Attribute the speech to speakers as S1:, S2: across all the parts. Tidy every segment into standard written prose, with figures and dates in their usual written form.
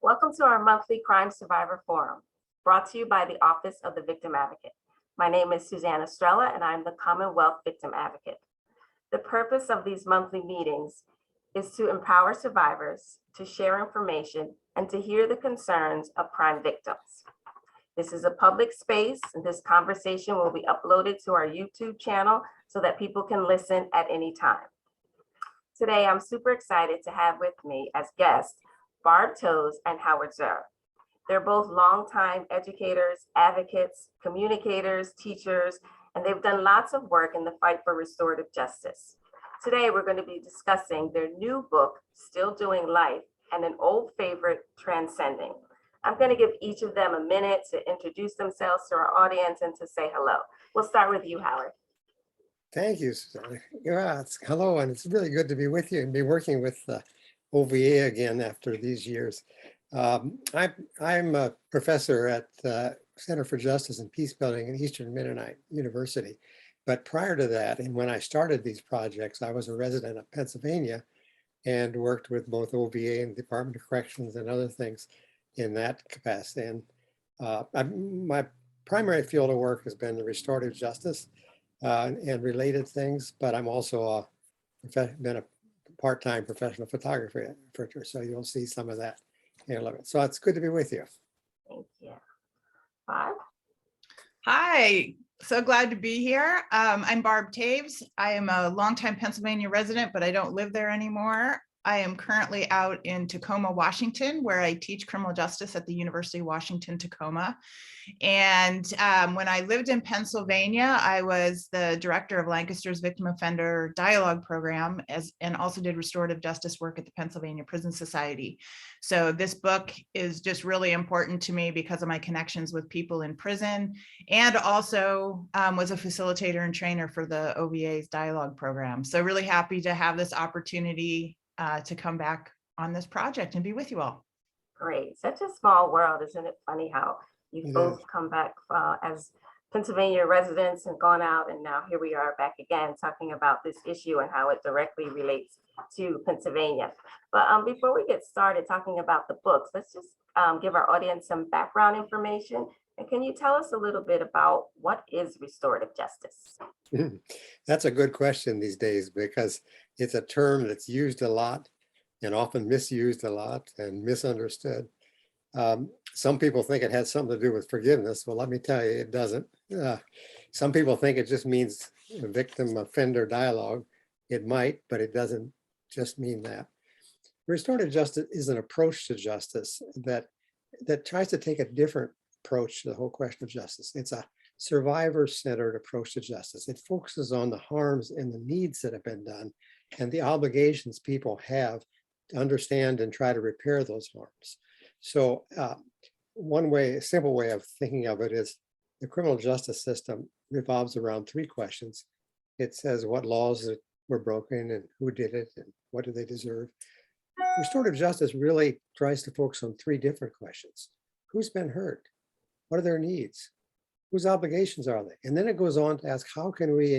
S1: Welcome to our monthly Crime Survivor Forum, brought to you by the Office of the Victim Advocate. My name is Suzanne Estrella, and I'm the Commonwealth Victim Advocate. The purpose of these monthly meetings is to empower survivors, to share information, and to hear the concerns of crime victims. This is a public space, and this conversation will be uploaded to our YouTube channel so that people can listen at any time. Today, I'm super excited to have with me as guests Barb Toews and Howard Zehr. They're both longtime educators, advocates, communicators, teachers, and they've done lots of work in the fight for restorative justice. Today, we're going to be discussing their new book, Still Doing Life, and an old favorite, Transcending. I'm going to give each of them a minute to introduce themselves to our audience and to say hello. We'll start with you, Howard.
S2: Thank you, Suzanne. Yeah, hello, and it's really good to be with you and be working with OVA again after these years. I'm a professor at Center for Justice and Peace Building at Eastern Mennonite University. But prior to that, and when I started these projects, I was a resident of Pennsylvania and worked with both OVA and the Department of Corrections and other things in that capacity. And my primary field of work has been the restorative justice and related things, but I'm also been a part-time professional photographer, so you'll see some of that in a little bit. So it's good to be with you.
S1: Thank you. Barb?
S3: Hi, so glad to be here. I'm Barb Toews. I am a longtime Pennsylvania resident, but I don't live there anymore. I am currently out in Tacoma, Washington, where I teach criminal justice at the University of Washington, Tacoma. And when I lived in Pennsylvania, I was the director of Lancaster's Victim Offender Dialogue Program and also did restorative justice work at the Pennsylvania Prison Society. So this book is just really important to me because of my connections with people in prison, and also was a facilitator and trainer for the OVA's dialogue program. So really happy to have this opportunity to come back on this project and be with you all.
S1: Great. Such a small world. Isn't it funny how you both come back as Pennsylvania residents and gone out, and now here we are back again talking about this issue and how it directly relates to Pennsylvania. But before we get started talking about the books, let's just give our audience some background information. And can you tell us a little bit about what is restorative justice?
S2: That's a good question these days, because it's a term that's used a lot and often misused a lot and misunderstood. Some people think it has something to do with forgiveness. Well, let me tell you, it doesn't. Some people think it just means victim offender dialogue. It might, but it doesn't just mean that. Restorative justice is an approach to justice that tries to take a different approach to the whole question of justice. It's a survivor-centered approach to justice. It focuses on the harms and the needs that have been done and the obligations people have to understand and try to repair those harms. So a simple way of thinking of it is the criminal justice system revolves around three questions. It says what laws were broken and who did it and what do they deserve. Restorative justice really tries to focus on three different questions. Who's been hurt? What are their needs? Whose obligations are they? And then it goes on to ask, how can we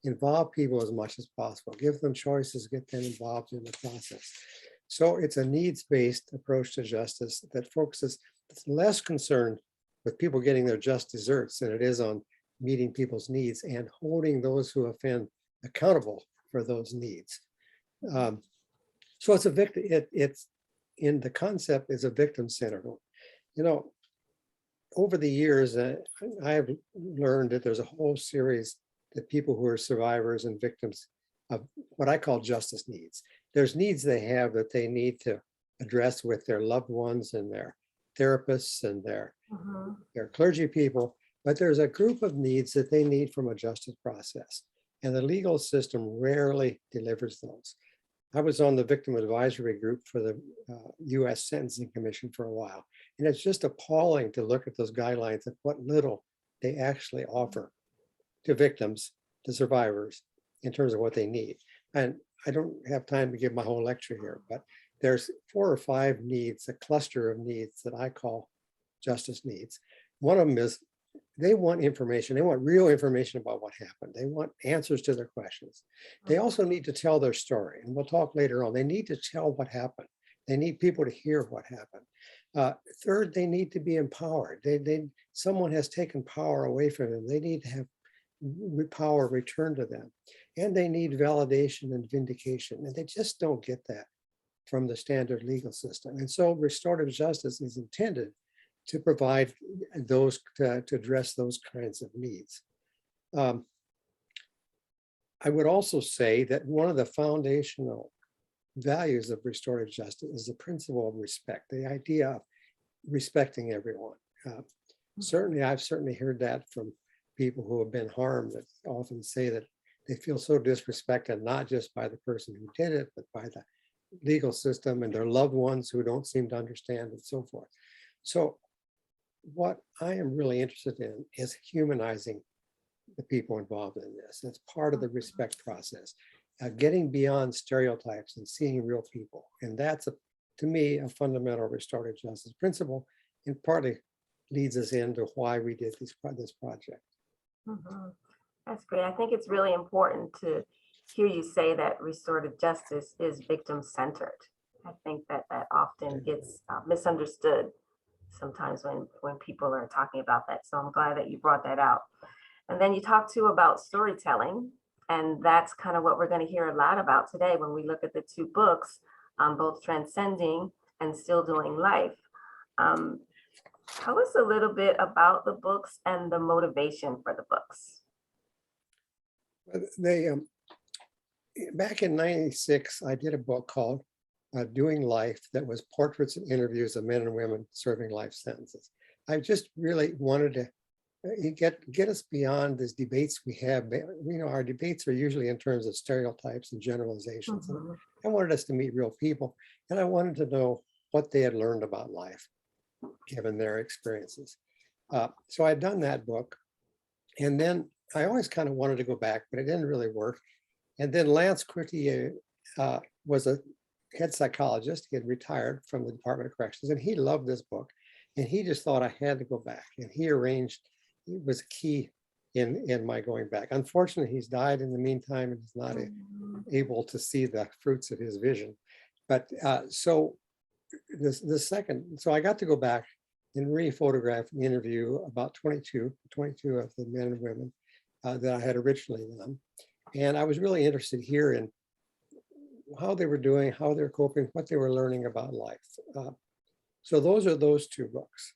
S2: involve people as much as possible, give them choices, get them involved in the process. So it's a needs-based approach to justice that focuses, it's less concerned with people getting their just desserts than it is on meeting people's needs and holding those who offend accountable for those needs. So it's a victim, it's in the concept is a victim-centered. You know, over the years, I have learned that there's a whole series that people who are survivors and victims of what I call justice needs. There's needs they have that they need to address with their loved ones and their therapists and their clergy people, but there's a group of needs that they need from a justice process, and the legal system rarely delivers those. I was on the victim advisory group for the US Sentencing Commission for a while, and it's just appalling to look at those guidelines and what little they actually offer to victims, to survivors, in terms of what they need. And I don't have time to give my whole lecture here, but there's 4 or 5 needs, a cluster of needs that I call justice needs. One of them is they want information. They want real information about what happened. They want answers to their questions. They also need to tell their story, and we'll talk later on. They need to tell what happened. They need people to hear what happened. Third, they need to be empowered. Someone has taken power away from them. They need to have power returned to them. And they need validation and vindication. And they just don't get that from the standard legal system. And so restorative justice is intended to provide those, to address those kinds of needs. I would also say that one of the foundational values of restorative justice is the principle of respect, the idea of respecting everyone. Certainly, I've certainly heard that from people who have been harmed, that often say that they feel so disrespected, not just by the person who did it, but by the legal system and their loved ones who don't seem to understand and so forth. So what I am really interested in is humanizing the people involved in this. That's part of the respect process, getting beyond stereotypes and seeing real people. And that's, to me, a fundamental restorative justice principle, and partly leads us into why we did this project.
S1: Mhm. That's great. I think it's really important to hear you say that restorative justice is victim-centered. I think that that often gets misunderstood sometimes when people are talking about that. So I'm glad that you brought that out. And then you talked too about storytelling, and that's kind of what we're going to hear a lot about today when we look at the two books, both Transcending and Still Doing Life. Tell us a little bit about the books and the motivation for the books.
S2: They back in '96, I did a book called Doing Life that was portraits and interviews of men and women serving life sentences. I just really wanted to get us beyond these debates we have. You know, our debates are usually in terms of stereotypes and generalizations.
S1: Mhm.
S2: And I wanted us to meet real people, and I wanted to know what they had learned about life, given their experiences. So I'd done that book, and then I always kind of wanted to go back, but it didn't really work. And then Lance Courtier was a head psychologist. He had retired from the Department of Corrections, and he loved this book. And he just thought I had to go back. And he arranged, it was key in my going back. Unfortunately, he's died in the meantime and is not able to see the fruits of his vision. But so I got to go back and re-photograph and interview about 22 of the men and women that I had originally done. And I was really interested here in how they were doing, how they're coping, what they were learning about life. So those are those two books.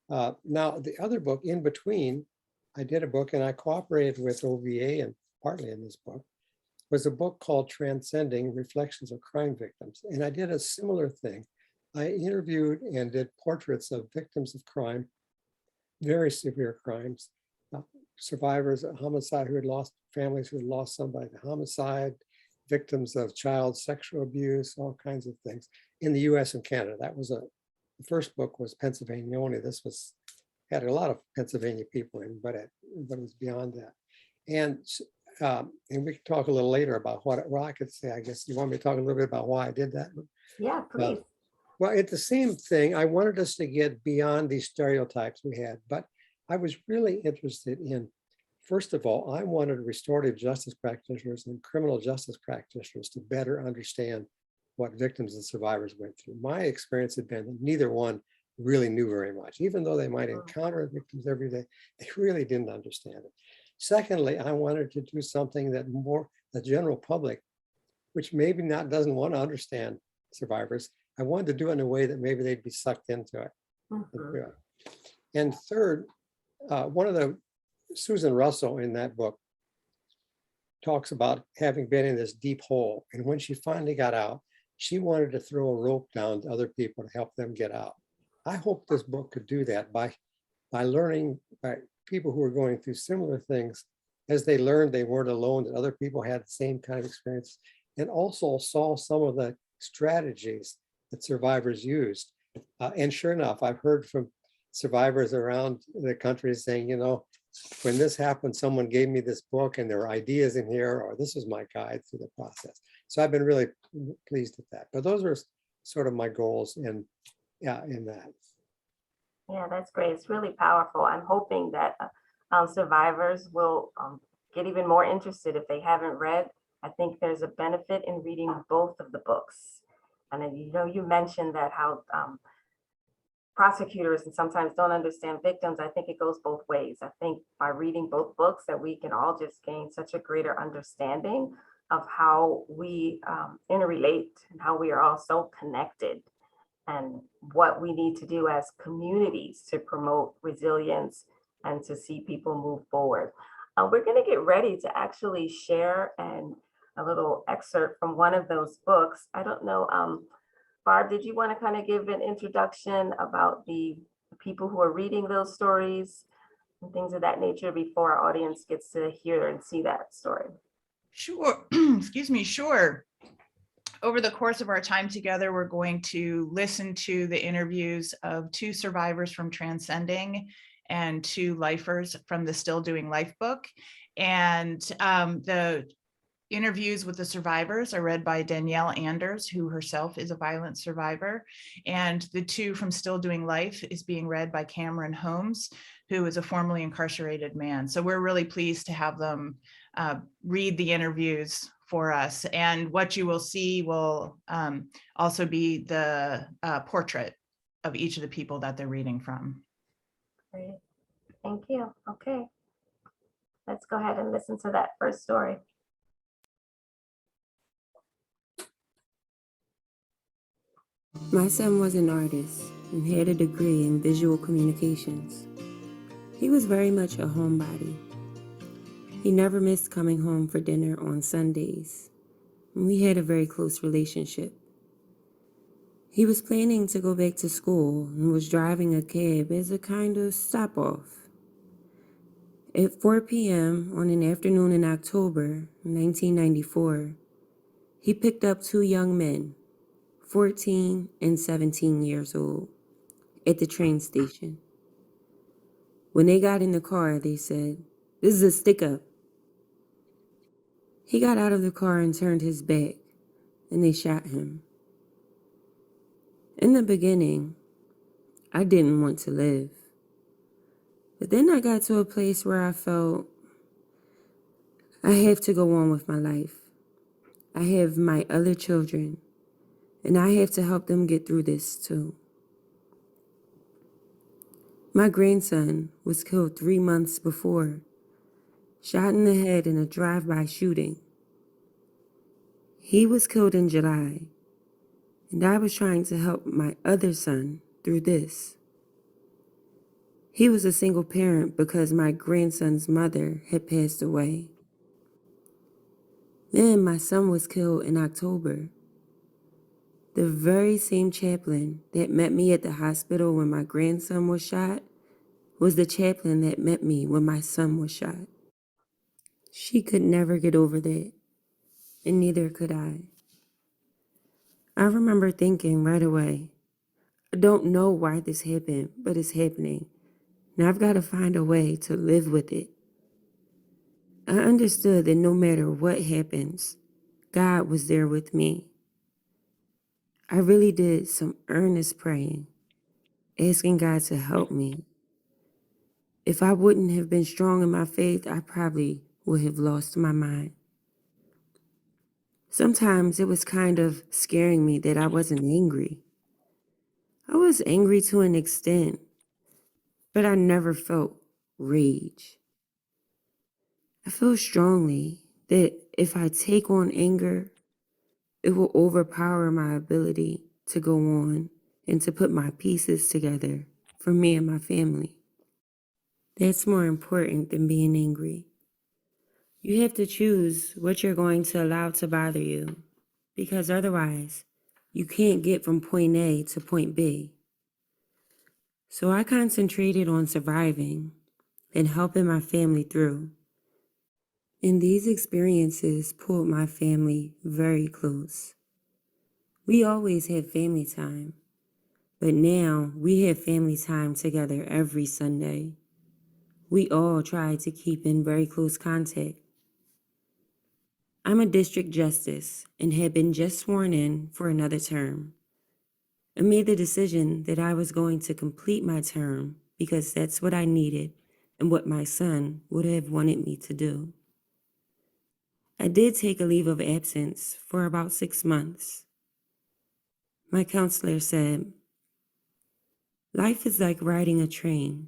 S2: Now, the other book in between, I did a book and I cooperated with OVA, and partly in this book, was a book called Transcending, Reflections of Crime Victims. And I did a similar thing. I interviewed and did portraits of victims of crime, very severe crimes, survivors of homicide who had lost, families who had lost somebody to homicide, victims of child sexual abuse, all kinds of things in the US and Canada. That was the first book was Pennsylvania only. This had a lot of Pennsylvania people in, but it was beyond that. And we can talk a little later about what I could say. I guess you want me to talk a little bit about why I did that?
S1: Yeah, please.
S2: Well, it's the same thing. I wanted us to get beyond these stereotypes we had, but I was really interested in, first of all, I wanted restorative justice practitioners and criminal justice practitioners to better understand what victims and survivors went through. My experience had been that neither one really knew very much. Even though they might encounter victims every day, they really didn't understand it. Secondly, I wanted to do something that more the general public, which maybe doesn't want to understand survivors, I wanted to do it in a way that maybe they'd be sucked into it.
S1: Mhm.
S2: And third, Susan Russell in that book talks about having been in this deep hole. And when she finally got out, she wanted to throw a rope down to other people to help them get out. I hope this book could do that by learning by people who are going through similar things. As they learned they weren't alone, that other people had the same kind of experience, and also saw some of the strategies that survivors used. And sure enough, I've heard from survivors around the country saying, you know, when this happened, someone gave me this book and there were ideas in here, or this was my guide through the process. So I've been really pleased with that. But those are sort of my goals in that.
S1: Yeah, that's great. It's really powerful. I'm hoping that survivors will get even more interested if they haven't read. I think there's a benefit in reading both of the books. And then, you mentioned that how prosecutors and sometimes don't understand victims. I think it goes both ways. I think by reading both books that we can all just gain such a greater understanding of how we interrelate and how we are all so connected and what we need to do as communities to promote resilience and to see people move forward. We're going to get ready to actually share a little excerpt from one of those books. I don't know, Barb, did you want to kind of give an introduction about the people who are reading those stories and things of that nature before our audience gets to hear and see that story?
S3: Sure. Excuse me. Sure. Over the course of our time together, we're going to listen to the interviews of 2 survivors from Transcending and 2 lifers from the Still Doing Life book. And the interviews with the survivors are read by Danielle Anders, who herself is a violent survivor. And the 2 from Still Doing Life is being read by Cameron Holmes, who is a formerly incarcerated man. So we're really pleased to have them read the interviews for us. And what you will see will also be the portrait of each of the people that they're reading from.
S1: Great. Thank you. Okay. Let's go ahead and listen to that first story.
S4: My son was an artist and had a degree in visual communications. He was very much a homebody. He never missed coming home for dinner on Sundays, and we had a very close relationship. He was planning to go back to school and was driving a cab as a kind of stop-off. At 4 p.m. on an afternoon in October 1994, he picked up 2 young men, 14 and 17 years old, at the train station. When they got in the car, they said, "This is a stick-up." He got out of the car and turned his back, and they shot him. In the beginning, I didn't want to live. But then I got to a place where I felt I have to go on with my life. I have my other children, and I have to help them get through this too. My grandson was killed 3 months before, shot in the head in a drive-by shooting. He was killed in July, and I was trying to help my other son through this. He was a single parent because my grandson's mother had passed away. Then my son was killed in October. The very same chaplain that met me at the hospital when my grandson was shot was the chaplain that met me when my son was shot. She could never get over that, and neither could I. I remember thinking right away, I don't know why this happened, but it's happening. And I've got to find a way to live with it. I understood that no matter what happens, God was there with me. I really did some earnest praying, asking God to help me. If I wouldn't have been strong in my faith, I probably would have lost my mind. Sometimes it was kind of scaring me that I wasn't angry. I was angry to an extent, but I never felt rage. I feel strongly that if I take on anger, it will overpower my ability to go on and to put my pieces together for me and my family. That's more important than being angry. You have to choose what you're going to allow to bother you, because otherwise you can't get from point A to point B. So I concentrated on surviving and helping my family through. And these experiences pulled my family very close. We always had family time, but now we have family time together every Sunday. We all try to keep in very close contact. I'm a district justice and had been just sworn in for another term. I made the decision that I was going to complete my term because that's what I needed and what my son would have wanted me to do. I did take a leave of absence for about 6 months. My counselor said, life is like riding a train.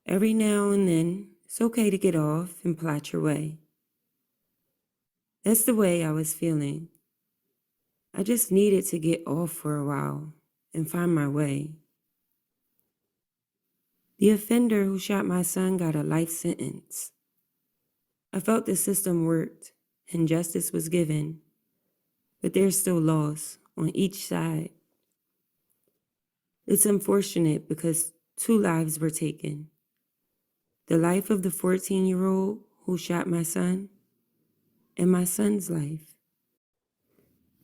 S4: Every now and then, it's okay to get off and plot your way. That's the way I was feeling. I just needed to get off for a while and find my way. The offender who shot my son got a life sentence. I felt the system worked and justice was given, but there's still loss on each side. It's unfortunate because 2 lives were taken. The life of the 14-year-old who shot my son and my son's life.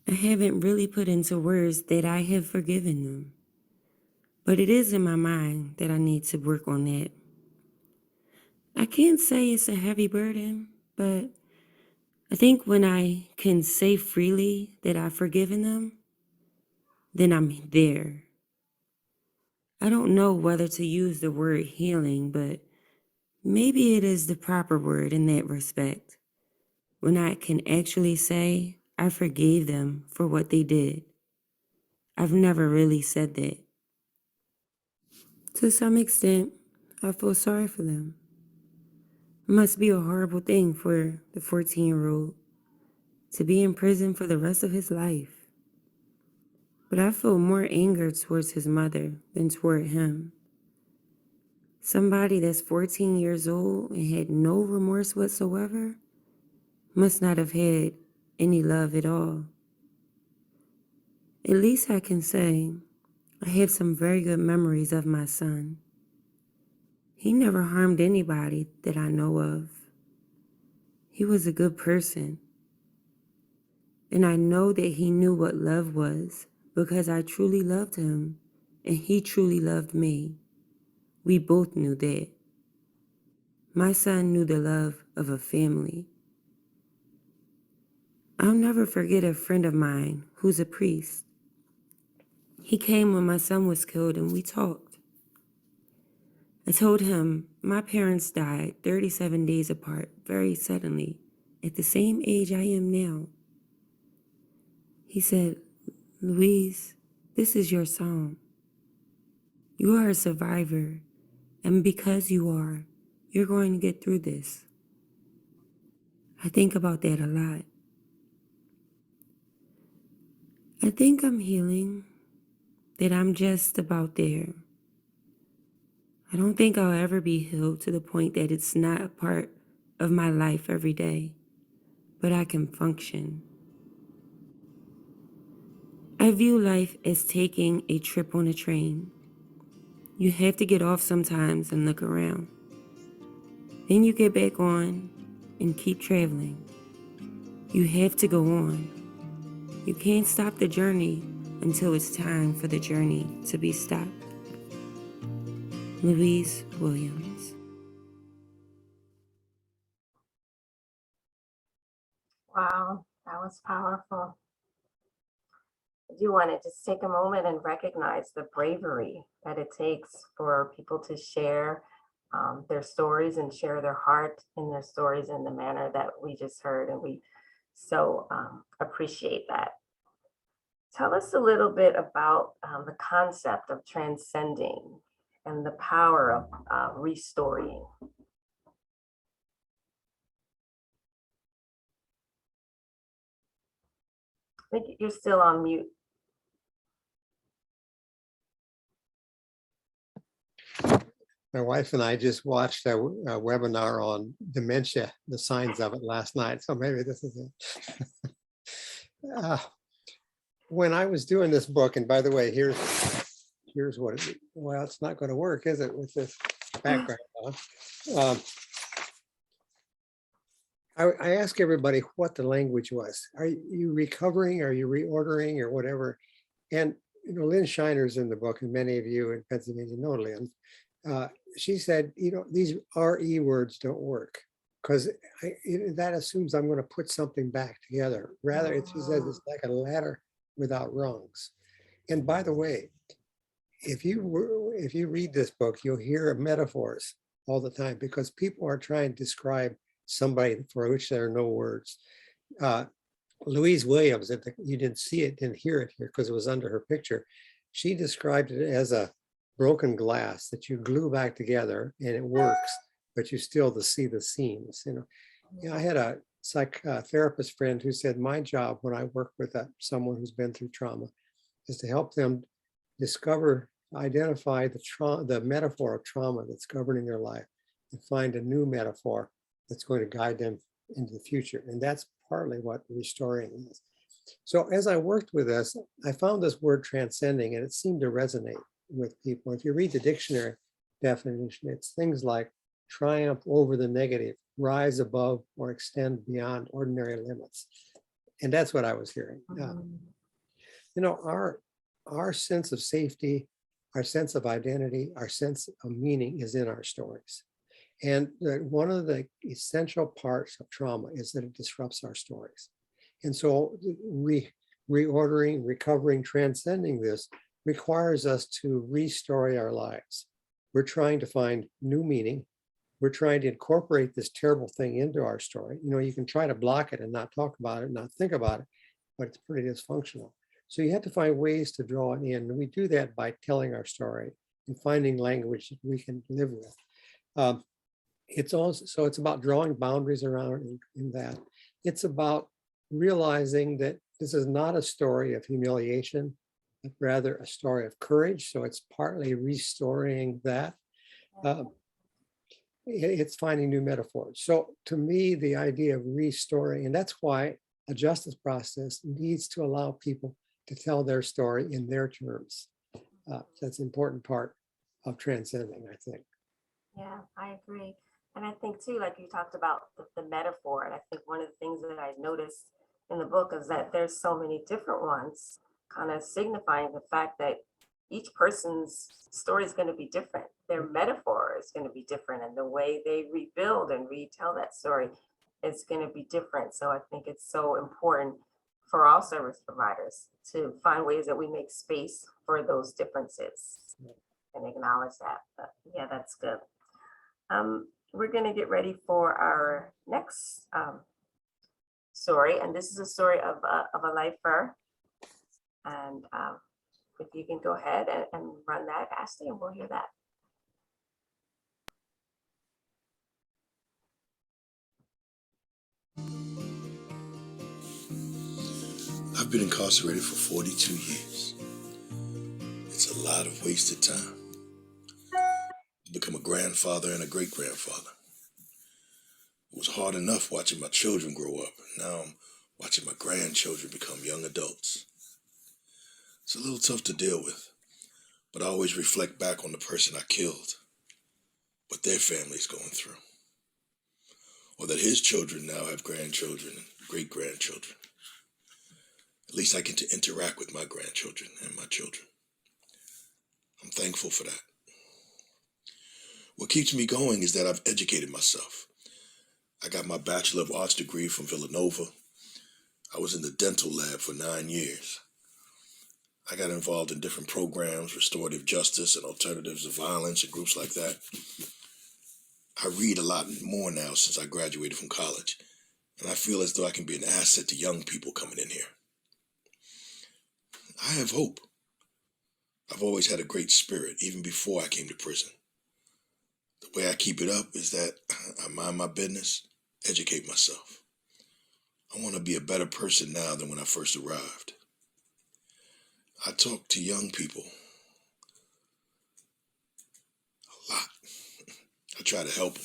S4: I haven't really put into words that I have forgiven them, but it is in my mind that I need to work on that. I can't say it's a heavy burden, but I think when I can say freely that I've forgiven them, then I'm there. I don't know whether to use the word healing, but maybe it is the proper word in that respect. When I can actually say I forgave them for what they did. I've never really said that. To some extent, I feel sorry for them. It must be a horrible thing for the 14-year-old to be in prison for the rest of his life. But I feel more anger towards his mother than toward him. Somebody that's 14 years old and had no remorse whatsoever must not have had any love at all. At least I can say I have some very good memories of my son. He never harmed anybody that I know of. He was a good person. And I know that he knew what love was because I truly loved him and he truly loved me. We both knew that. My son knew the love of a family. I'll never forget a friend of mine who's a priest. He came when my son was killed and we talked. I told him my parents died 37 days apart very suddenly at the same age I am now. He said, Louise, this is your song. You are a survivor, and because you are, you're going to get through this. I think about that a lot. I think I'm healing, that I'm just about there. I don't think I'll ever be healed to the point that it's not a part of my life every day, but I can function. I view life as taking a trip on a train. You have to get off sometimes and look around. Then you get back on and keep traveling. You have to go on. You can't stop the journey until it's time for the journey to be stopped. Louise Williams.
S1: Wow, that was powerful. I do want to just take a moment and recognize the bravery that it takes for people to share their stories and share their heart in their stories in the manner that we just heard. And we so appreciate that. Tell us a little bit about the concept of transcending and the power of restoring. I think you're still on mute.
S2: My wife and I just watched a webinar on dementia, the signs of it last night. So maybe this is it. When I was doing this book, and by the way, here's what it, well, it's not going to work, is it, with this background on? I asked everybody what the language was. Are you recovering? Are you reordering or whatever? And you know, Lynn Shiner's in the book, and many of you in Pennsylvania know Lynn. She said, you know, these RE words don't work because that assumes I'm going to put something back together. Rather, she says it's like a ladder without rungs. And by the way, if you read this book, you'll hear metaphors all the time because people are trying to describe somebody for which there are no words. Louise Williams, you didn't see it, didn't hear it here because it was under her picture. She described it as a broken glass that you glue back together and it works, but you still see the seams. I had a psychotherapist friend who said, my job when I work with someone who's been through trauma is to help them discover, identify the metaphor of trauma that's governing their life and find a new metaphor that's going to guide them into the future. And that's partly what restoring is. So as I worked with this, I found this word transcending, and it seemed to resonate with people. If you read the dictionary definition, it's things like triumph over the negative, rise above or extend beyond ordinary limits. And that's what I was hearing. Our sense of safety, our sense of identity, our sense of meaning is in our stories. And one of the essential parts of trauma is that it disrupts our stories. And so reordering, recovering, transcending this requires us to restory our lives. We're trying to find new meaning. We're trying to incorporate this terrible thing into our story. You can try to block it and not talk about it, not think about it, but it's pretty dysfunctional. So you have to find ways to draw it in. And we do that by telling our story and finding language that we can live with. It's about drawing boundaries around in that. It's about realizing that this is not a story of humiliation, but rather a story of courage. So it's partly restoring that. It's finding new metaphors. So to me, the idea of restoring, and that's why a justice process needs to allow people to tell their story in their terms. That's an important part of transcending, I think.
S1: Yeah, I agree. And I think too, like you talked about the metaphor, and I think one of the things that I noticed in the book is that there's so many different ones kind of signifying the fact that each person's story is going to be different. Their metaphor is going to be different, and the way they rebuild and retell that story is going to be different. So I think it's so important for all service providers to find ways that we make space for those differences and acknowledge that. But yeah, that's good. We're going to get ready for our next story, and this is a story of a lifer. And if you can go ahead and run that, Ashley, and we'll hear that.
S5: I've been incarcerated for 42 years. It's a lot of wasted time. I've become a grandfather and a great-grandfather. It was hard enough watching my children grow up. Now I'm watching my grandchildren become young adults. It's a little tough to deal with, but I always reflect back on the person I killed, what their family's going through, or that his children now have grandchildren and great-grandchildren. At least I get to interact with my grandchildren and my children. I'm thankful for that. What keeps me going is that I've educated myself. I got my Bachelor of Arts degree from Villanova. I was in the dental lab for 9 years. I got involved in different programs, Restorative Justice and Alternatives to Violence and groups like that. I read a lot more now since I graduated from college, and I feel as though I can be an asset to young people coming in here. I have hope. I've always had a great spirit, even before I came to prison. The way I keep it up is that I mind my business, educate myself. I want to be a better person now than when I first arrived. I talk to young people a lot. I try to help them,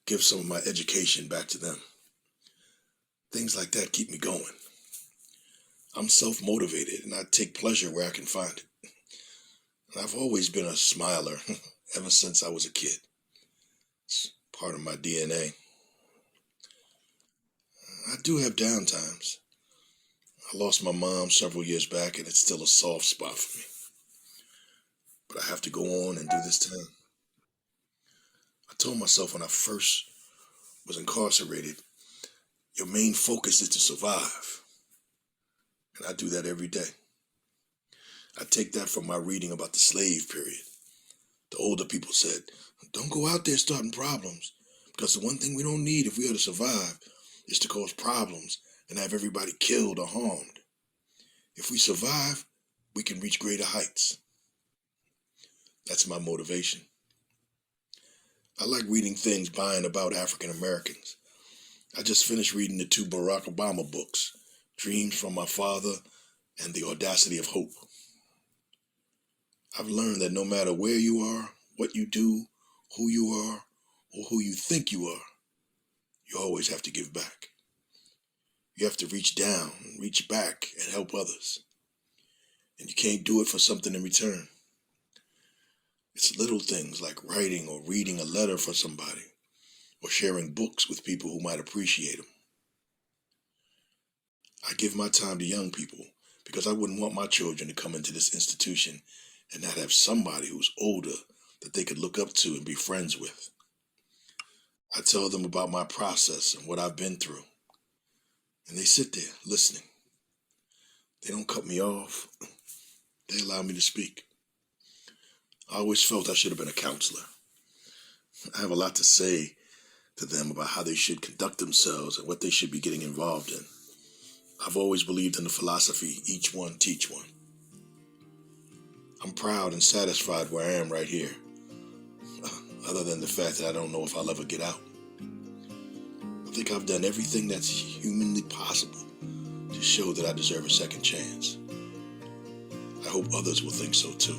S5: give some of my education back to them. Things like that keep me going. I'm self-motivated and I take pleasure where I can find it. And I've always been a smiler ever since I was a kid. It's part of my DNA. I do have down times. I lost my mom several years back and it's still a soft spot for me. But I have to go on and do this time. I told myself when I first was incarcerated, your main focus is to survive. And I do that every day. I take that from my reading about the slave period. The older people said, don't go out there starting problems, because the one thing we don't need if we are to survive is to cause problems and have everybody killed or harmed. If we survive, we can reach greater heights. That's my motivation. I like reading things by and about African Americans. I just finished reading the 2 Barack Obama books, Dreams from My Father and The Audacity of Hope. I've learned that no matter where you are, what you do, who you are, or who you think you are, you always have to give back. You have to reach down, reach back, and help others. And you can't do it for something in return. It's little things like writing or reading a letter for somebody, or sharing books with people who might appreciate them. I give my time to young people because I wouldn't want my children to come into this institution and not have somebody who's older that they could look up to and be friends with. I tell them about my process and what I've been through, and they sit there listening. They don't cut me off. They allow me to speak. I always felt I should have been a counselor. I have a lot to say to them about how they should conduct themselves and what they should be getting involved in. I've always believed in the philosophy, each one teach one. I'm proud and satisfied where I am right here, other than the fact that I don't know if I'll ever get out. I think I've done everything that's humanly possible to show that I deserve a second chance. I hope others will think so too.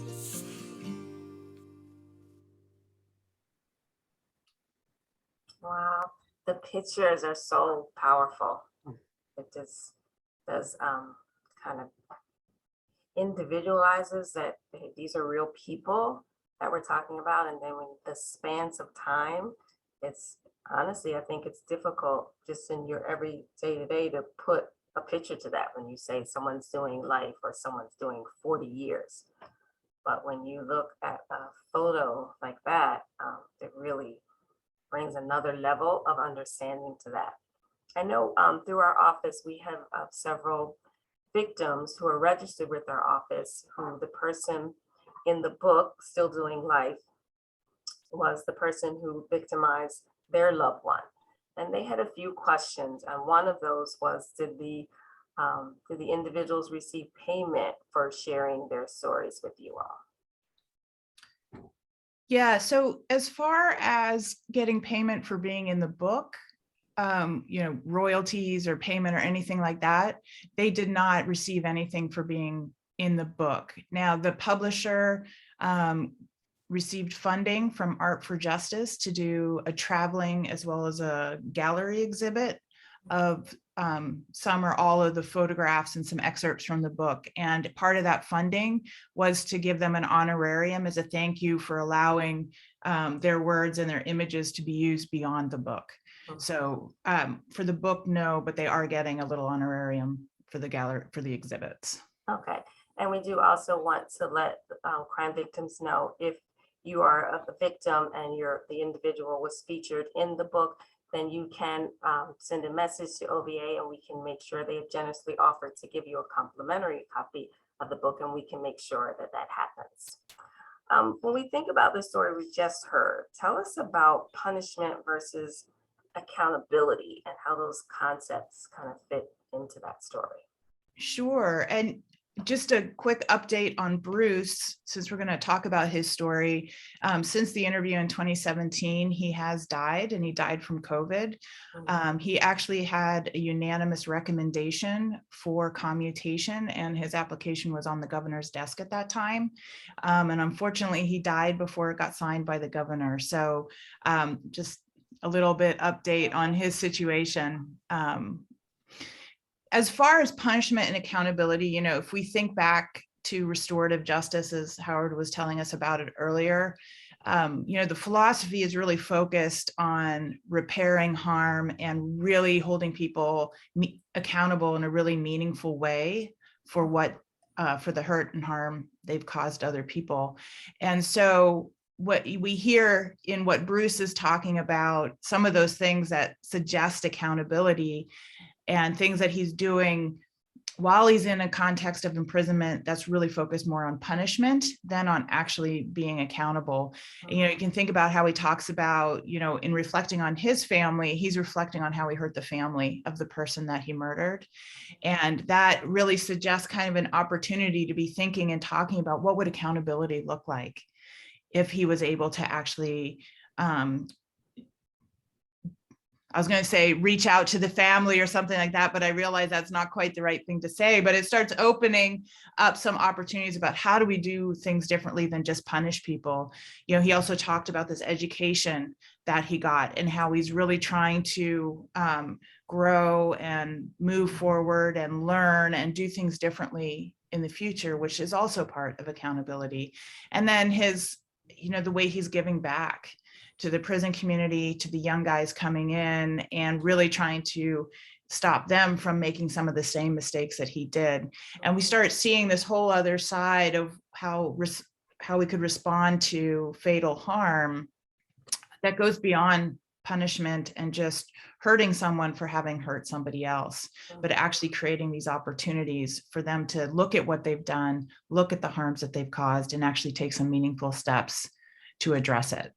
S1: Wow, the pictures are so powerful. It just does kind of individualizes that hey, these are real people that we're talking about. And then when the spans of time, it's honestly, I think it's difficult just in your every day to put a picture to that when you say someone's doing life or someone's doing 40 years. But when you look at a photo like that, it really brings another level of understanding to that. I know through our office, we have several victims who are registered with our office, who the person in the book, Still Doing Life, was the person who victimized their loved one. And they had a few questions. And one of those was, did the individuals receive payment for sharing their stories with you all?
S3: Yeah, so as far as getting payment for being in the book, royalties or payment or anything like that, they did not receive anything for being in the book. Now, the publisher received funding from Art for Justice to do a traveling as well as a gallery exhibit of some or all of the photographs and some excerpts from the book. And part of that funding was to give them an honorarium as a thank you for allowing their words and their images to be used beyond the book. So for the book, no, but they are getting a little honorarium for the gallery, for the exhibits.
S1: Okay, and we do also want to let crime victims know, if you are a victim and the individual was featured in the book, then you can send a message to OVA and we can make sure they have generously offered to give you a complimentary copy of the book, and we can make sure that that happens. When we think about the story we just heard, tell us about punishment versus accountability and how those concepts kind of fit into that story.
S3: Sure. And just a quick update on Bruce, since we're going to talk about his story. Since the interview in 2017, he has died, and he died from COVID. He actually had a unanimous recommendation for commutation, and his application was on the governor's desk at that time. And unfortunately, he died before it got signed by the governor. So just a little bit update on his situation. As far as punishment and accountability, if we think back to restorative justice, as Howard was telling us about it earlier, the philosophy is really focused on repairing harm and really holding people accountable in a really meaningful way for for the hurt and harm they've caused other people. And so what we hear in what Bruce is talking about, some of those things that suggest accountability and things that he's doing while he's in a context of imprisonment that's really focused more on punishment than on actually being accountable. You know, you can think about how he talks about, you know, in reflecting on his family, he's reflecting on how he hurt the family of the person that he murdered. And that really suggests kind of an opportunity to be thinking and talking about what would accountability look like if he was able to actually, I was going to say reach out to the family or something like that, but I realize that's not quite the right thing to say. But it starts opening up some opportunities about how do we do things differently than just punish people. You know, he also talked about this education that he got and how he's really trying to grow and move forward and learn and do things differently in the future, which is also part of accountability. And then his, you know, the way he's giving back to the prison community, to the young guys coming in, and really trying to stop them from making some of the same mistakes that he did. And we start seeing this whole other side of how we could respond to fatal harm that goes beyond punishment and just hurting someone for having hurt somebody else, but actually creating these opportunities for them to look at what they've done, look at the harms that they've caused, and actually take some meaningful steps to address it.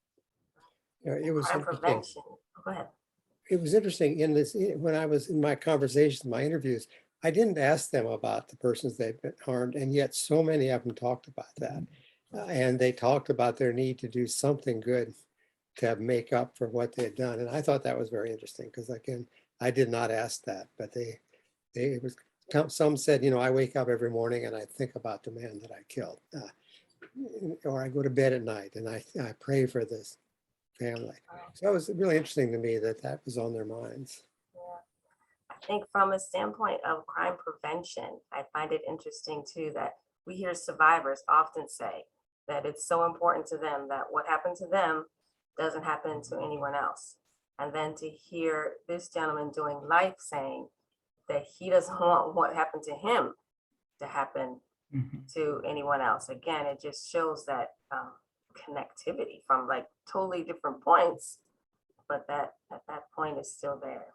S2: It was
S1: Crime
S2: interesting.
S1: prevention. Go ahead.
S2: It was interesting in this, when I was in my conversations, my interviews, I didn't ask them about the persons they've been harmed, and yet so many of them talked about that. And they talked about their need to do something good to make up for what they had done. And I thought that was very interesting because, again, I did not ask that, but some said, you know, I wake up every morning and I think about the man that I killed, or I go to bed at night and I pray for this family. So it was really interesting to me that that was on their minds.
S1: Yeah. I think from a standpoint of crime prevention, I find it interesting too that we hear survivors often say that it's so important to them that what happened to them doesn't happen to anyone else. And then to hear this gentleman doing life saying that he doesn't want what happened to him to happen to anyone else. Again, it just shows that connectivity from like totally different points, but that point is still there.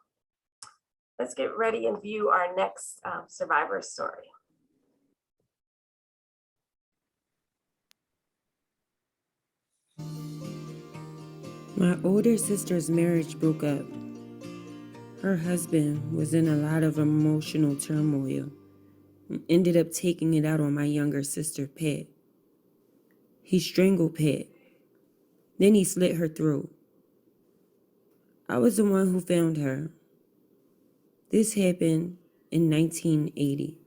S1: Let's get ready and view our next survivor story.
S4: My older sister's marriage broke up. Her husband was in a lot of emotional turmoil and ended up taking it out on my younger sister, Pat. He strangled Pat. Then he slit her throat. I was the one who found her. This happened in 1980.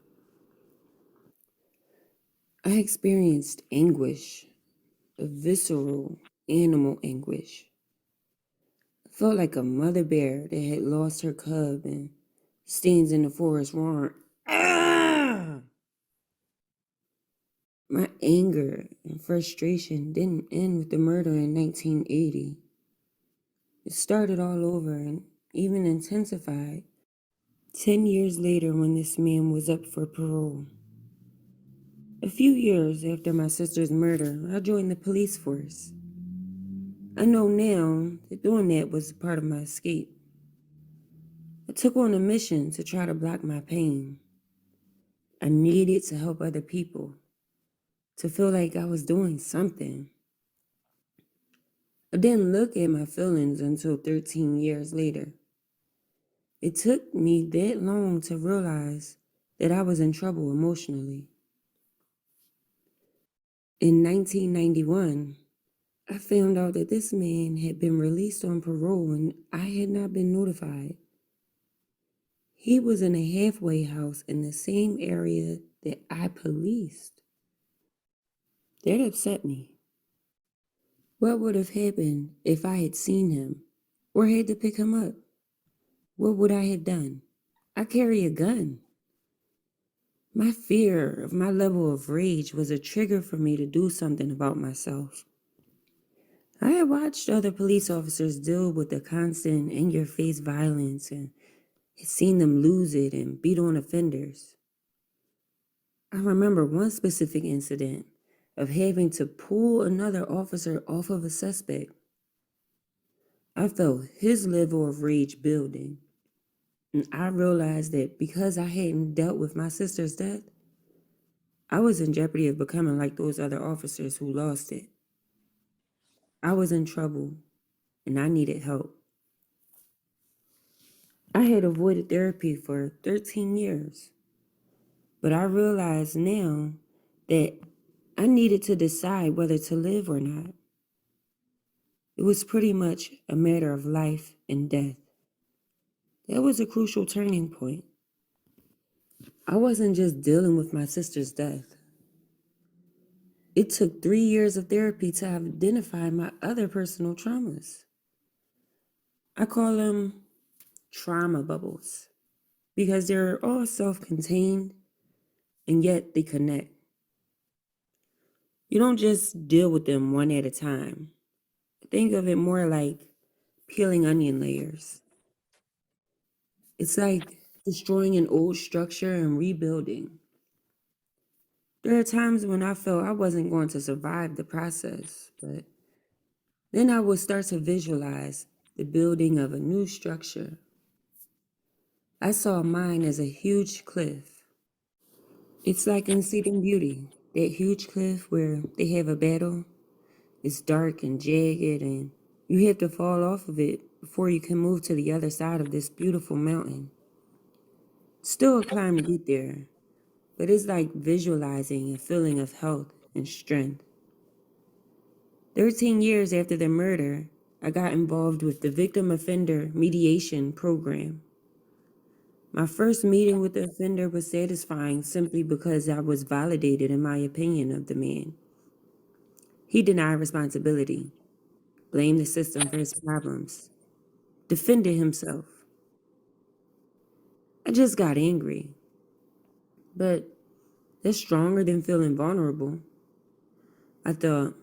S4: I experienced anguish, a visceral animal anguish. I felt like a mother bear that had lost her cub and stands in the forest roaring. Ah! My anger and frustration didn't end with the murder in 1980. It started all over and even intensified 10 years later when this man was up for parole. A few years after my sister's murder, I joined the police force. I know now that doing that was part of my escape. I took on a mission to try to block my pain. I needed to help other people, to feel like I was doing something. I didn't look at my feelings until 13 years later. It took me that long to realize that I was in trouble emotionally. In 1991, I found out that this man had been released on parole and I had not been notified. He was in a halfway house in the same area that I policed. That upset me. What would have happened if I had seen him or had to pick him up? What would I have done? I carry a gun. My fear of my level of rage was a trigger for me to do something about myself. I had watched other police officers deal with the constant in-your-face violence and had seen them lose it and beat on offenders. I remember one specific incident of having to pull another officer off of a suspect. I felt his level of rage building. And I realized that because I hadn't dealt with my sister's death, I was in jeopardy of becoming like those other officers who lost it. I was in trouble and I needed help. I had avoided therapy for 13 years, but I realize now that I needed to decide whether to live or not. It was pretty much a matter of life and death. That was a crucial turning point. I wasn't just dealing with my sister's death. It took 3 years of therapy to identify my other personal traumas. I call them trauma bubbles because they're all self-contained and yet they connect. You don't just deal with them one at a time. Think of it more like peeling onion layers. It's like destroying an old structure and rebuilding. There are times when I felt I wasn't going to survive the process, but then I would start to visualize the building of a new structure. I saw mine as a huge cliff. It's like in Sleeping Beauty, that huge cliff where they have a battle. It's dark and jagged, and you have to fall off of it before you can move to the other side of this beautiful mountain. Still a climb to get there, but it's like visualizing a feeling of health and strength. 13 years after the murder, I got involved with the Victim Offender Mediation Program. My first meeting with the offender was satisfying simply because I was validated in my opinion of the man. He denied responsibility, blamed the system for his problems, defended himself. I just got angry, but that's stronger than feeling vulnerable. I thought,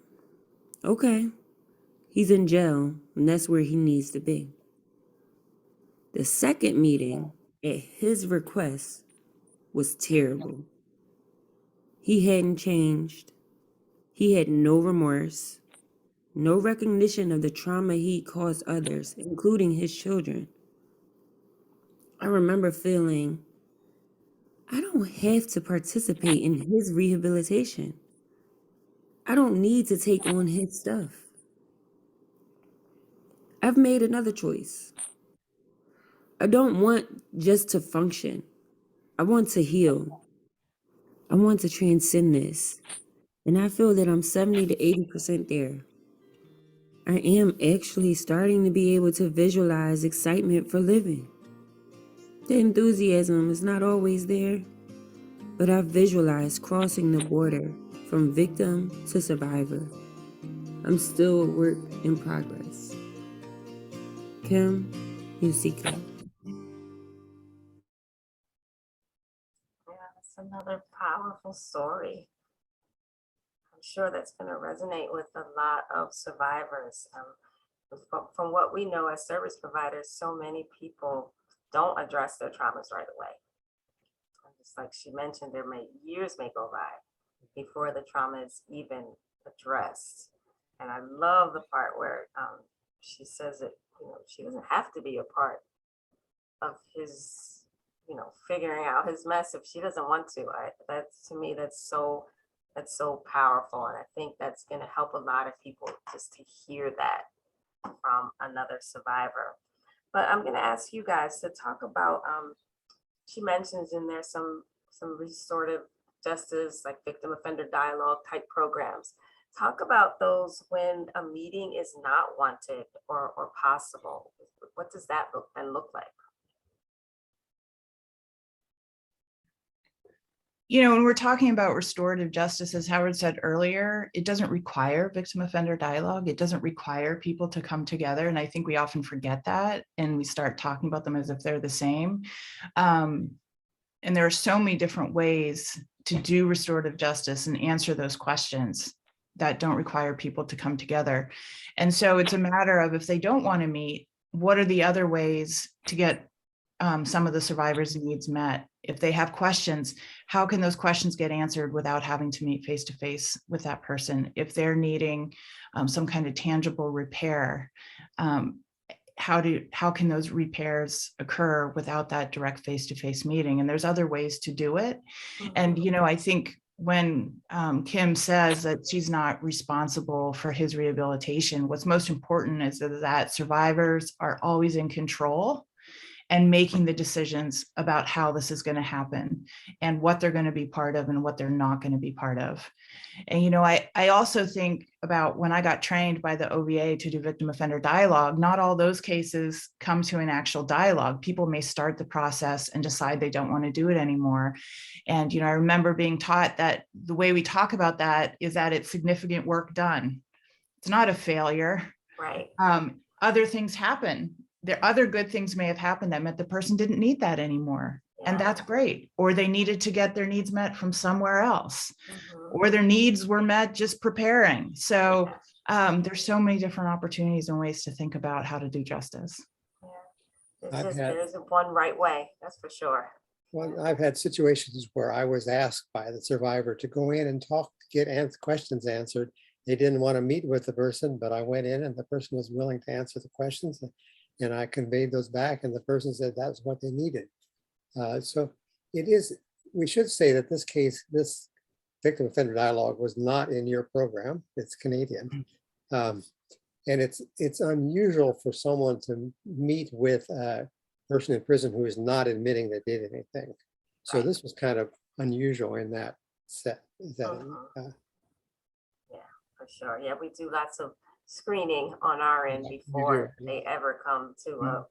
S4: okay, he's in jail and that's where he needs to be. The second meeting, at his request, was terrible. He hadn't changed. He had no remorse, no recognition of the trauma he caused others, including his children. I remember feeling, I don't have to participate in his rehabilitation. I don't need to take on his stuff. I've made another choice. I don't want just to function. I want to heal. I want to transcend this. And I feel that I'm 70 to 80% there. I am actually starting to be able to visualize excitement for living. The enthusiasm is not always there, but I've visualized crossing the border from victim to survivor. I'm still a work in progress. Kim, Yusika.
S1: Yeah, that's another powerful story. I'm sure that's going to resonate with a lot of survivors. From what we know as service providers, so many people don't address their traumas right away. Just like she mentioned, years may go by before the trauma is even addressed. And I love the part where she says that she doesn't have to be a part of his, figuring out his mess if she doesn't want to. To me, that's so powerful, and I think that's going to help a lot of people just to hear that from another survivor. But I'm going to ask you guys to talk about. She mentions in there some restorative justice, like victim offender dialogue type programs. Talk about those when a meeting is not wanted or possible. What does that look like?
S3: When we're talking about restorative justice, as Howard said earlier, it doesn't require victim offender dialogue. It doesn't require people to come together. And I think we often forget that and we start talking about them as if they're the same. And there are so many different ways to do restorative justice and answer those questions that don't require people to come together. And so it's a matter of, if they don't want to meet, what are the other ways to get some of the survivors' needs met? If they have questions, how can those questions get answered without having to meet face-to-face with that person? If they're needing some kind of tangible repair, how can those repairs occur without that direct face-to-face meeting? And there's other ways to do it. And, I think when Kim says that she's not responsible for his rehabilitation, what's most important is that survivors are always in control and making the decisions about how this is going to happen and what they're going to be part of and what they're not going to be part of. And, I also think about when I got trained by the OVA to do victim offender dialogue, not all those cases come to an actual dialogue. People may start the process and decide they don't want to do it anymore. And, I remember being taught that the way we talk about that is that it's significant work done. It's not a failure.
S1: Right.
S3: Other things happen. There other good things may have happened that meant the person didn't need that anymore. And that's great. Or they needed to get their needs met from somewhere else, or their needs were met just preparing. So there's so many different opportunities and ways to think about how to do justice.
S1: Yeah. There isn't one right way, that's for sure.
S2: Well, I've had situations where I was asked by the survivor to go in and talk, to get questions answered. They didn't want to meet with the person, but I went in and the person was willing to answer the questions, and I conveyed those back, and the person said that's what they needed. So it is, we should say that this case, this victim offender dialogue was not in your program. It's Canadian. And it's unusual for someone to meet with a person in prison who is not admitting they did anything. So this was kind of unusual in that set.
S1: Yeah, for sure. Yeah, we do lots of screening on our end before they ever come to a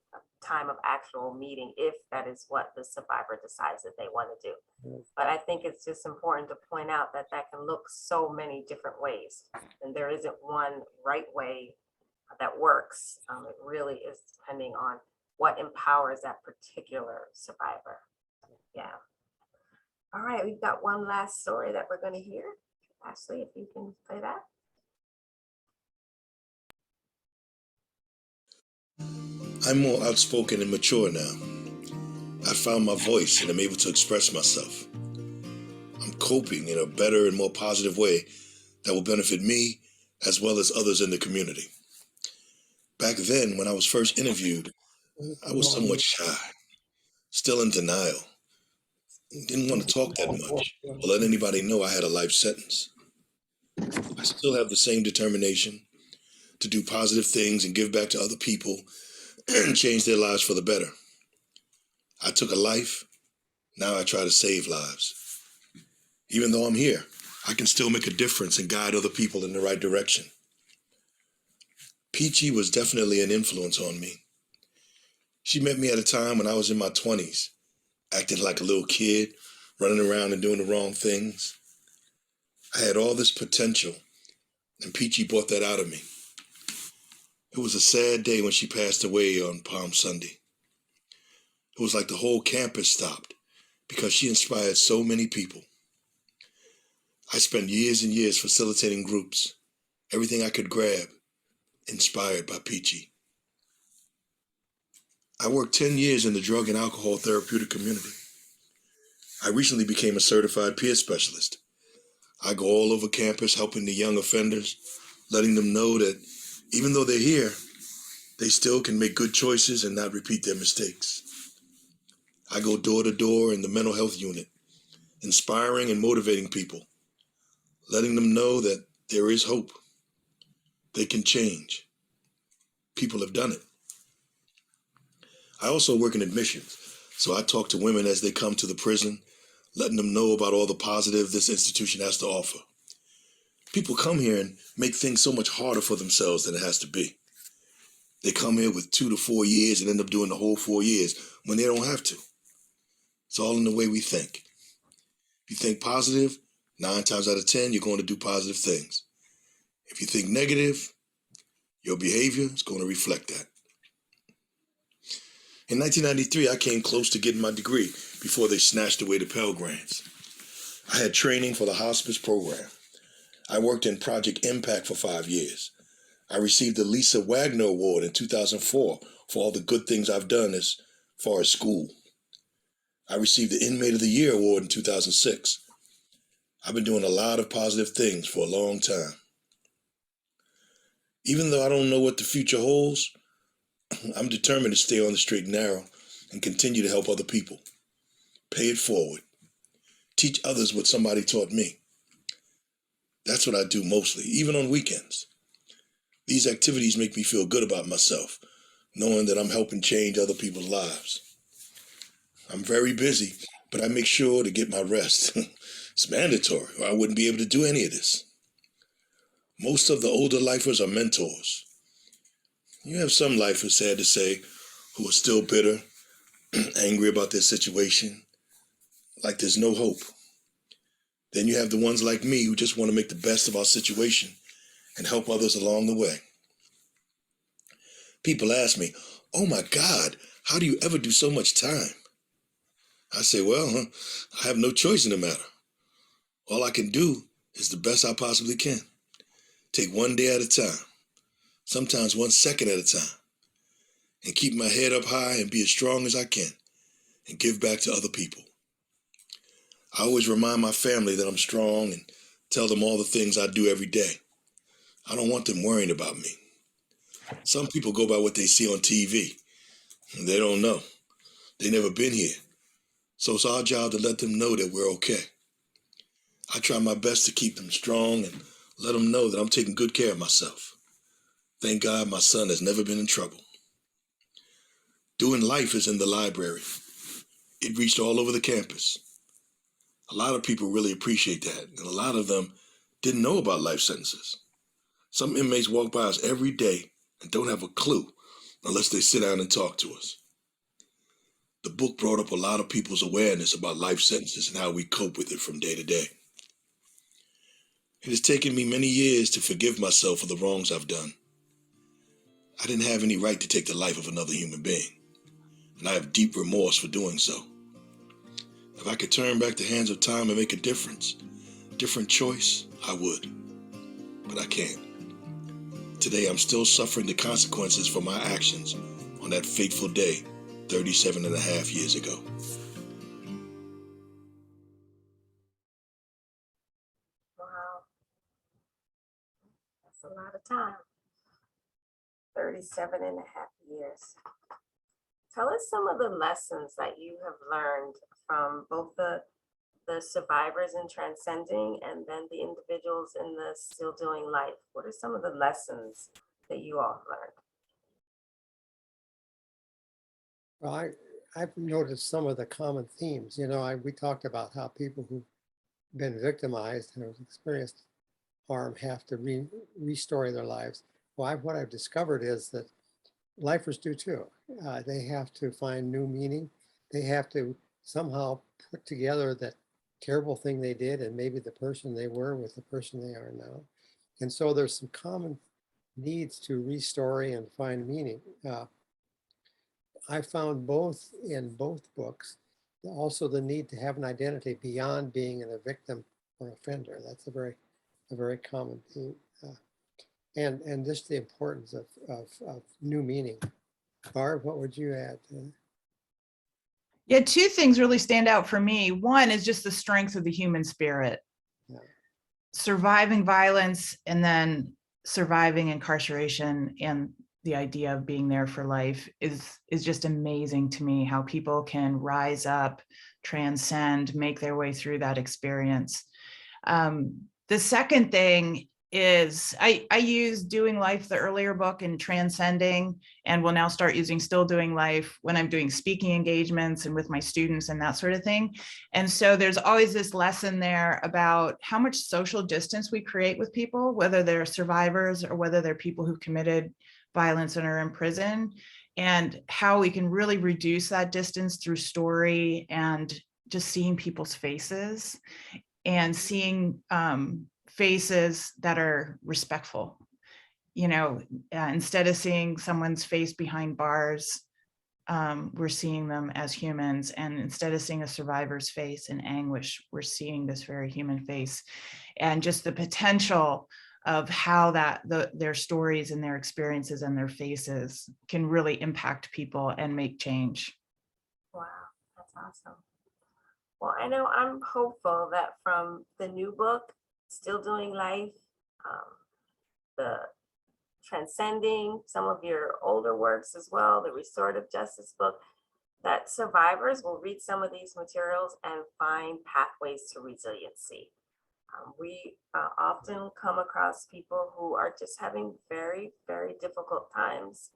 S1: time of actual meeting, if that is what the survivor decides that they want to do. But I think it's just important to point out that that can look so many different ways, and there isn't one right way that works. It really is depending on what empowers that particular survivor. Yeah. All right, we've got one last story that we're going to hear. Ashley, if you can play that.
S5: I'm more outspoken and mature now. I found my voice and I'm able to express myself. I'm coping in a better and more positive way that will benefit me as well as others in the community. Back then, when I was first interviewed, I was somewhat shy, still in denial. Didn't want to talk that much or let anybody know I had a life sentence. I still have the same determination to do positive things and give back to other people and change their lives for the better. I took a life, now I try to save lives. Even though I'm here, I can still make a difference and guide other people in the right direction. Peachy was definitely an influence on me. She met me at a time when I was in my 20s, acting like a little kid, running around and doing the wrong things. I had all this potential, and Peachy brought that out of me. It was a sad day when she passed away on Palm Sunday. It was like the whole campus stopped because she inspired so many people. I spent years and years facilitating groups, everything I could grab, inspired by Peachy. I worked 10 years in the drug and alcohol therapeutic community. I recently became a certified peer specialist. I go all over campus helping the young offenders, letting them know that even though they're here, they still can make good choices and not repeat their mistakes. I go door to door in the mental health unit, inspiring and motivating people, letting them know that there is hope. They can change. People have done it. I also work in admissions, so I talk to women as they come to the prison, letting them know about all the positive this institution has to offer. People come here and make things so much harder for themselves than it has to be. They come here with 2 to 4 years and end up doing the whole 4 years when they don't have to. It's all in the way we think. If you think positive, 9 times out of 10, you're going to do positive things. If you think negative, your behavior is going to reflect that. In 1993, I came close to getting my degree before they snatched away the Pell Grants. I had training for the hospice program. I worked in Project Impact for 5 years. I received the Lisa Wagner Award in 2004 for all the good things I've done as far as school. I received the Inmate of the Year Award in 2006. I've been doing a lot of positive things for a long time. Even though I don't know what the future holds, I'm determined to stay on the straight and narrow and continue to help other people. Pay it forward. Teach others what somebody taught me. That's what I do mostly, even on weekends. These activities make me feel good about myself, knowing that I'm helping change other people's lives. I'm very busy, but I make sure to get my rest. It's mandatory, or I wouldn't be able to do any of this. Most of the older lifers are mentors. You have some lifers, sad to say, who are still bitter, angry about their situation, like there's no hope. Then you have the ones like me who just want to make the best of our situation and help others along the way. People ask me, "Oh my God, how do you ever do so much time?" I say, well, I have no choice in the matter. All I can do is the best I possibly can. Take one day at a time, sometimes 1 second at a time, and keep my head up high and be as strong as I can and give back to other people. I always remind my family that I'm strong and tell them all the things I do every day. I don't want them worrying about me. Some people go by what they see on TV, and they don't know. They never been here. So it's our job to let them know that we're okay. I try my best to keep them strong and let them know that I'm taking good care of myself. Thank God my son has never been in trouble. Doing Life is in the library. It reached all over the campus. A lot of people really appreciate that, and a lot of them didn't know about life sentences. Some inmates walk by us every day and don't have a clue unless they sit down and talk to us. The book brought up a lot of people's awareness about life sentences and how we cope with it from day to day. It has taken me many years to forgive myself for the wrongs I've done. I didn't have any right to take the life of another human being, and I have deep remorse for doing so. If I could turn back the hands of time and make a difference, different choice, I would. But I can't. Today, I'm still suffering the consequences for my actions on that fateful day, 37 and a half years ago.
S1: Wow, that's a lot of time. 37 and a half years. Tell us some of the lessons that you have learned from both the survivors in Transcending and then the individuals in the Still Doing Life. What are some of the lessons that you all have learned?
S2: Well, I've noticed some of the common themes. We talked about how people who've been victimized and have experienced harm have to restore their lives. Well, what I've discovered is that lifers do too. They have to find new meaning. They have to somehow put together that terrible thing they did and maybe the person they were with the person they are now. And so there's some common needs to restore and find meaning. I found both in both books, also the need to have an identity beyond being a victim or offender. That's a very common theme. And just the importance of new meaning. Barb, what would you add?
S3: Yeah, two things really stand out for me. One is just the strength of the human spirit.
S2: Yeah.
S3: Surviving violence and then surviving incarceration and the idea of being there for life is just amazing to me, how people can rise up, transcend, make their way through that experience. The second thing is I use Doing Life, the earlier book, and Transcending, and will now start using Still Doing Life when I'm doing speaking engagements and with my students and that sort of thing. And so there's always this lesson there about how much social distance we create with people, whether they're survivors or whether they're people who've committed violence and are in prison, and how we can really reduce that distance through story and just seeing people's faces and seeing faces that are respectful. Instead of seeing someone's face behind bars, we're seeing them as humans. And instead of seeing a survivor's face in anguish, we're seeing this very human face. And just the potential of how their stories and their experiences and their faces can really impact people and make change.
S1: Wow, that's awesome. Well, I know I'm hopeful that from the new book, Still Doing Life, the Transcending, some of your older works as well, the Restorative Justice book, that survivors will read some of these materials and find pathways to resiliency. We often come across people who are just having very, very difficult times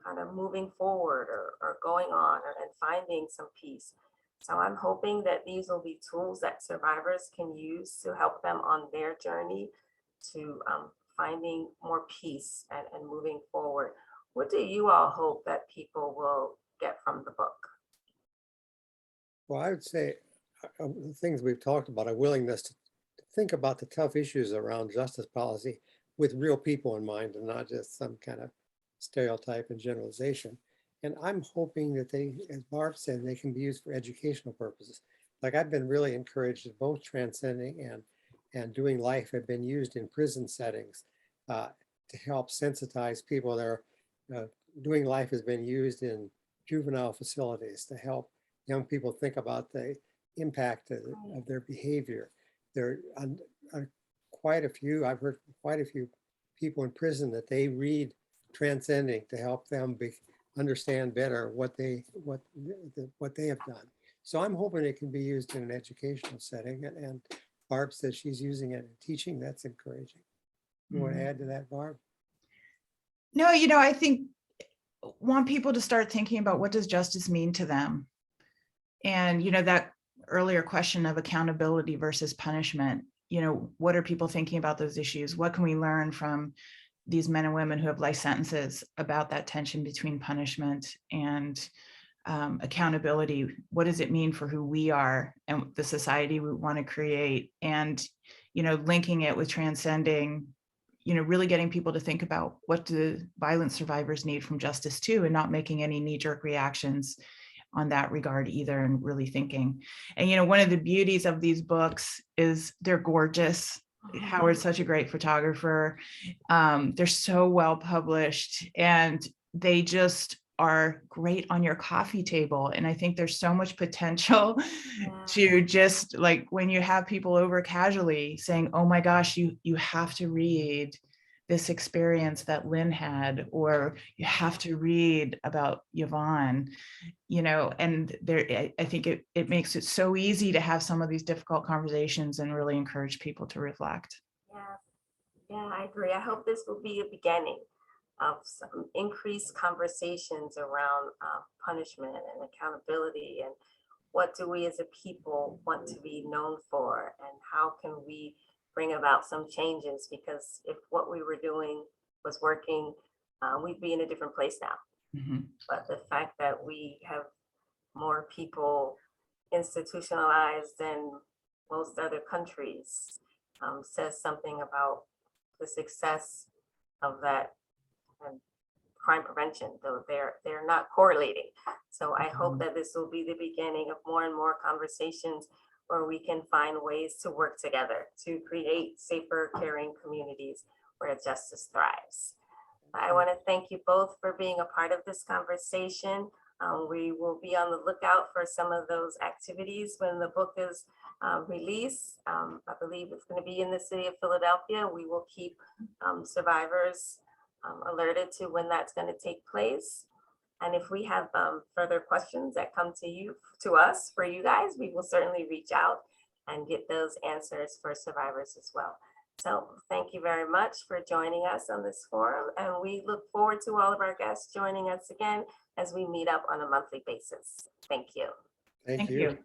S1: kind of moving forward or going on and finding some peace. So I'm hoping that these will be tools that survivors can use to help them on their journey to finding more peace and moving forward. What do you all hope that people will get from the book?
S2: Well, I would say the things we've talked about, a willingness to think about the tough issues around justice policy with real people in mind and not just some kind of stereotype and generalization. And I'm hoping that they, as Barb said, they can be used for educational purposes. Like I've been really encouraged that both Transcending and Doing Life have been used in prison settings to help sensitize people. Doing Life has been used in juvenile facilities to help young people think about the impact of their behavior. There are quite a few, I've heard from quite a few people in prison that they read Transcending to help them understand better what they have done. So I'm hoping it can be used in an educational setting, and Barb says she's using it in teaching. That's encouraging. You want to add to that, Barb?
S3: No, I think want people to start thinking about what does justice mean to them. And, that earlier question of accountability versus punishment, what are people thinking about those issues? What can we learn from these men and women who have life sentences about that tension between punishment and accountability? What does it mean for who we are and the society we want to create? And, linking it with Transcending, really getting people to think about what do violence survivors need from justice too, and not making any knee-jerk reactions on that regard either, and really thinking. And, one of the beauties of these books is they're gorgeous. Howard's such a great photographer. They're so well published, and they just are great on your coffee table. And I think there's so much potential to just like when you have people over casually saying, oh my gosh, you have to read this experience that Lynn had, or you have to read about Yvonne, and there, I think it makes it so easy to have some of these difficult conversations and really encourage people to reflect.
S1: Yeah, I agree. I hope this will be a beginning of some increased conversations around punishment and accountability, and what do we as a people want to be known for, and how can we bring about some changes? Because if what we were doing was working, we'd be in a different place now.
S3: Mm-hmm.
S1: But the fact that we have more people institutionalized than most other countries says something about the success of that and crime prevention, though they're not correlating. So I hope that this will be the beginning of more and more conversations where we can find ways to work together to create safer, caring communities where justice thrives. I want to thank you both for being a part of this conversation. We will be on the lookout for some of those activities when the book is released. I believe it's going to be in the city of Philadelphia. We will keep survivors alerted to when that's going to take place. And if we have further questions that come to us for you guys, we will certainly reach out and get those answers for survivors as well. So thank you very much for joining us on this forum. And we look forward to all of our guests joining us again as we meet up on a monthly basis. Thank you.
S2: Thank you.